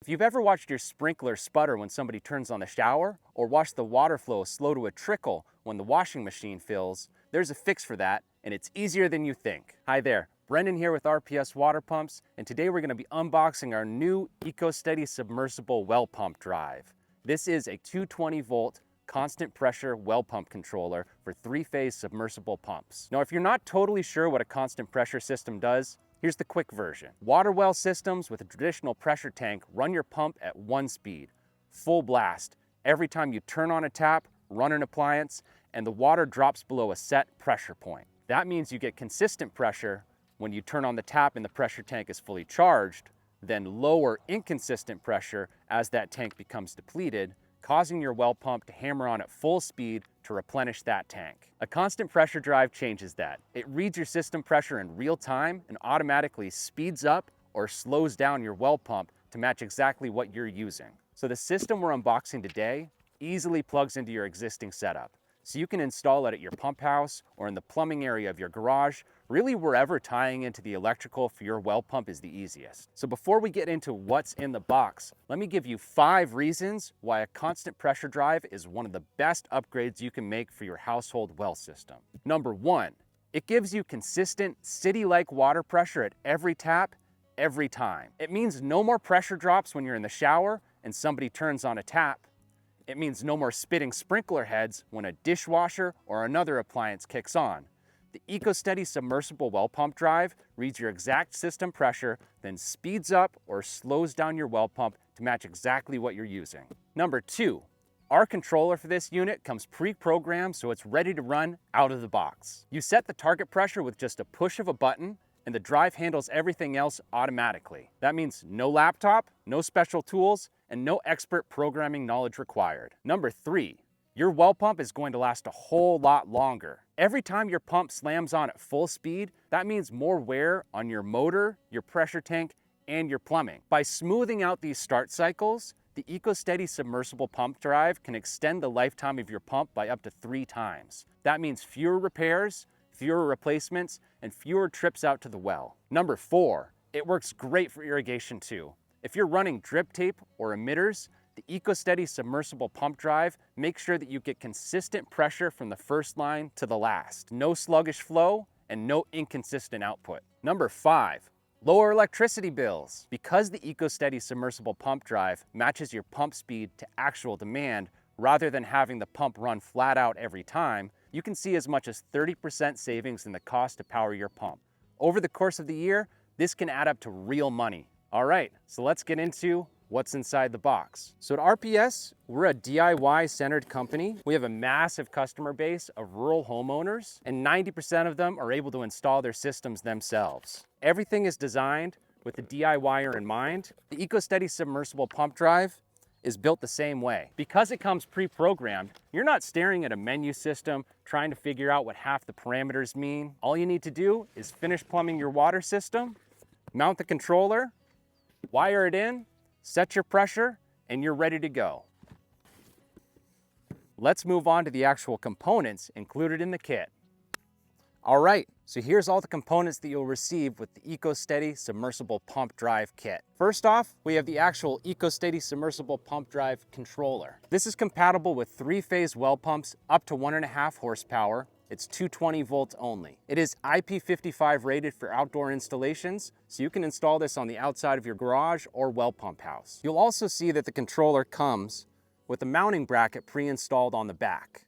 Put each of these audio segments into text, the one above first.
If you've ever watched your sprinkler sputter when somebody turns on the shower, or watched the water flow slow to a trickle when the washing machine fills, there's a fix for that, and it's easier than you think. Hi there, Brendan here with RPS Water Pumps, and today we're going to be unboxing our new Eco-Steady Submersible Well Pump Drive. This is a 220 volt constant pressure well pump controller for 3-phase submersible pumps. Now, if you're not totally sure what a constant pressure system does, here's the quick version. Water well systems with a traditional pressure tank run your pump at 1 speed, full blast, every time you turn on a tap, run an appliance, and the water drops below a set pressure point. That means you get consistent pressure when you turn on the tap and the pressure tank is fully charged, then lower inconsistent pressure as that tank becomes depleted, causing your well pump to hammer on at full speed to replenish that tank. A constant pressure drive changes that. It reads your system pressure in real time and automatically speeds up or slows down your well pump to match exactly what you're using. So the system we're unboxing today easily plugs into your existing setup. So you can install it at your pump house or in the plumbing area of your garage, really wherever tying into the electrical for your well pump is the easiest. So before we get into what's in the box, let me give you 5 reasons why a constant pressure drive is one of the best upgrades you can make for your household well system. Number 1, it gives you consistent city-like water pressure at every tap, every time. It means no more pressure drops when you're in the shower and somebody turns on a tap. It means no more spitting sprinkler heads when a dishwasher or another appliance kicks on. The Eco-Steady Submersible Well Pump Drive reads your exact system pressure, then speeds up or slows down your well pump to match exactly what you're using. Number 2, our controller for this unit comes pre-programmed so it's ready to run out of the box. You set the target pressure with just a push of a button, and the drive handles everything else automatically. That means no laptop, no special tools, and no expert programming knowledge required. Number 3, your well pump is going to last a whole lot longer. Every time your pump slams on at full speed, that means more wear on your motor, your pressure tank, and your plumbing. By smoothing out these start cycles, the Eco-Steady Submersible Pump Drive can extend the lifetime of your pump by up to 3 times. That means fewer repairs, fewer replacements, and fewer trips out to the well. Number 4, it works great for irrigation too. If you're running drip tape or emitters, the Eco-Steady Submersible Pump Drive makes sure that you get consistent pressure from the first line to the last. No sluggish flow and no inconsistent output. Number 5, lower electricity bills. Because the Eco-Steady Submersible Pump Drive matches your pump speed to actual demand rather than having the pump run flat out every time, you can see as much as 30% savings in the cost to power your pump. Over the course of the year, this can add up to real money. All right, so let's get into what's inside the box. So at RPS, we're a DIY-centered company. We have a massive customer base of rural homeowners, and 90% of them are able to install their systems themselves. Everything is designed with the DIYer in mind. The Eco-Steady Submersible Pump Drive is built the same way. Because it comes pre-programmed, you're not staring at a menu system trying to figure out what half the parameters mean. All you need to do is finish plumbing your water system, mount the controller, wire it in, set your pressure, and you're ready to go. Let's move on to the actual components included in the kit. All right, so here's all the components that you'll receive with the Eco-Steady Submersible Pump Drive kit. First off, we have the actual Eco-Steady Submersible Pump Drive controller. This is compatible with 3-phase well pumps up to 1.5 horsepower. It's 220 volts only. It is IP55 rated for outdoor installations, so you can install this on the outside of your garage or well pump house. You'll also see that the controller comes with a mounting bracket pre-installed on the back.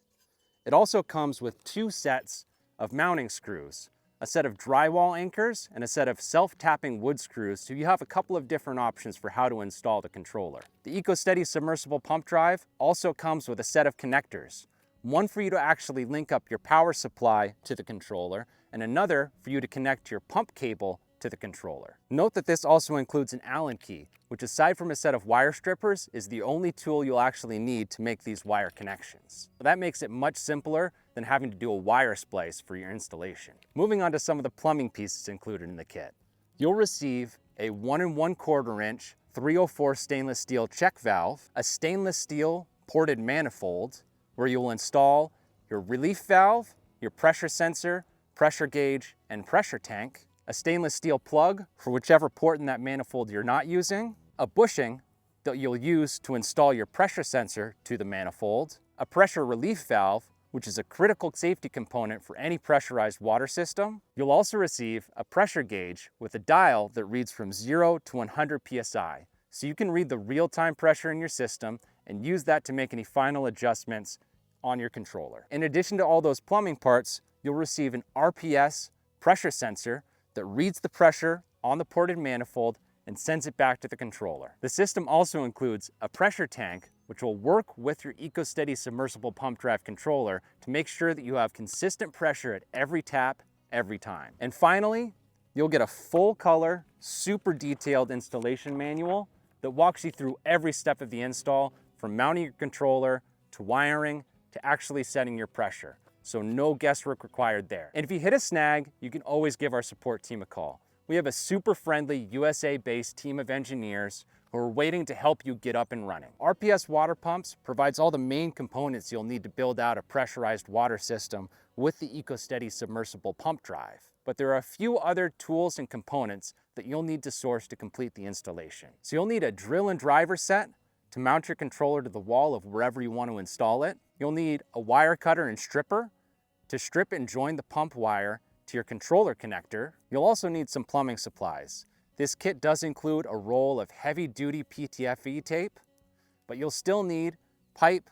It also comes with 2 sets of mounting screws, a set of drywall anchors and a set of self-tapping wood screws, so you have a couple of different options for how to install the controller. The Eco-Steady Submersible Pump Drive also comes with a set of connectors. One for you to actually link up your power supply to the controller, and another for you to connect your pump cable to the controller. Note that this also includes an Allen key, which aside from a set of wire strippers, is the only tool you'll actually need to make these wire connections. That makes it much simpler than having to do a wire splice for your installation. Moving on to some of the plumbing pieces included in the kit. You'll receive a 1 1/4 inch 304 stainless steel check valve, a stainless steel ported manifold, where you will install your relief valve, your pressure sensor, pressure gauge, and pressure tank, a stainless steel plug for whichever port in that manifold you're not using, a bushing that you'll use to install your pressure sensor to the manifold, a pressure relief valve, which is a critical safety component for any pressurized water system. You'll also receive a pressure gauge with a dial that reads from 0 to 100 psi, so you can read the real-time pressure in your system and use that to make any final adjustments on your controller. In addition to all those plumbing parts, you'll receive an RPS pressure sensor that reads the pressure on the ported manifold and sends it back to the controller. The system also includes a pressure tank, which will work with your Eco-Steady Submersible Pump Drive controller to make sure that you have consistent pressure at every tap, every time. And finally, you'll get a full color, super detailed installation manual that walks you through every step of the install, from mounting your controller to wiring to actually setting your pressure. So no guesswork required there. And if you hit a snag, you can always give our support team a call. We have a super friendly USA-based team of engineers who are waiting to help you get up and running. RPS Water Pumps provides all the main components you'll need to build out a pressurized water system with the Eco-Steady Submersible Pump Drive. But there are a few other tools and components that you'll need to source to complete the installation. So you'll need a drill and driver set to mount your controller to the wall of wherever you want to install it. You'll need a wire cutter and stripper to strip and join the pump wire to your controller connector. You'll also need some plumbing supplies. This kit does include a roll of heavy-duty PTFE tape, but you'll still need pipe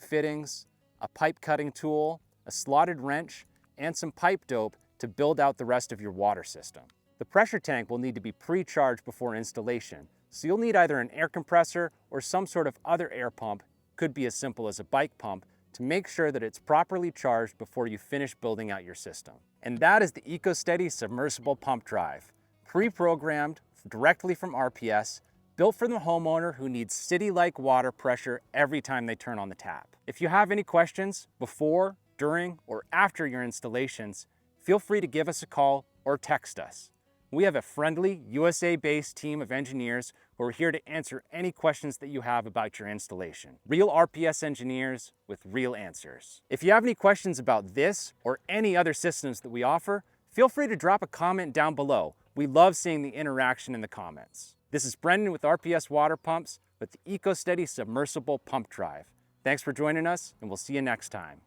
fittings, a pipe cutting tool, a slotted wrench, and some pipe dope to build out the rest of your water system. The pressure tank will need to be pre-charged before installation, so you'll need either an air compressor or some sort of other air pump, could be as simple as a bike pump, to make sure that it's properly charged before you finish building out your system. And that is the Eco-Steady Submersible Pump Drive, pre-programmed directly from RPS, built for the homeowner who needs city-like water pressure every time they turn on the tap. If you have any questions before, during, or after your installations, feel free to give us a call or text us. We have a friendly, USA-based team of engineers who are here to answer any questions that you have about your installation. Real RPS engineers with real answers. If you have any questions about this or any other systems that we offer, feel free to drop a comment down below. We love seeing the interaction in the comments. This is Brendan with RPS Water Pumps with the Eco-Steady Submersible Pump Drive. Thanks for joining us, and we'll see you next time.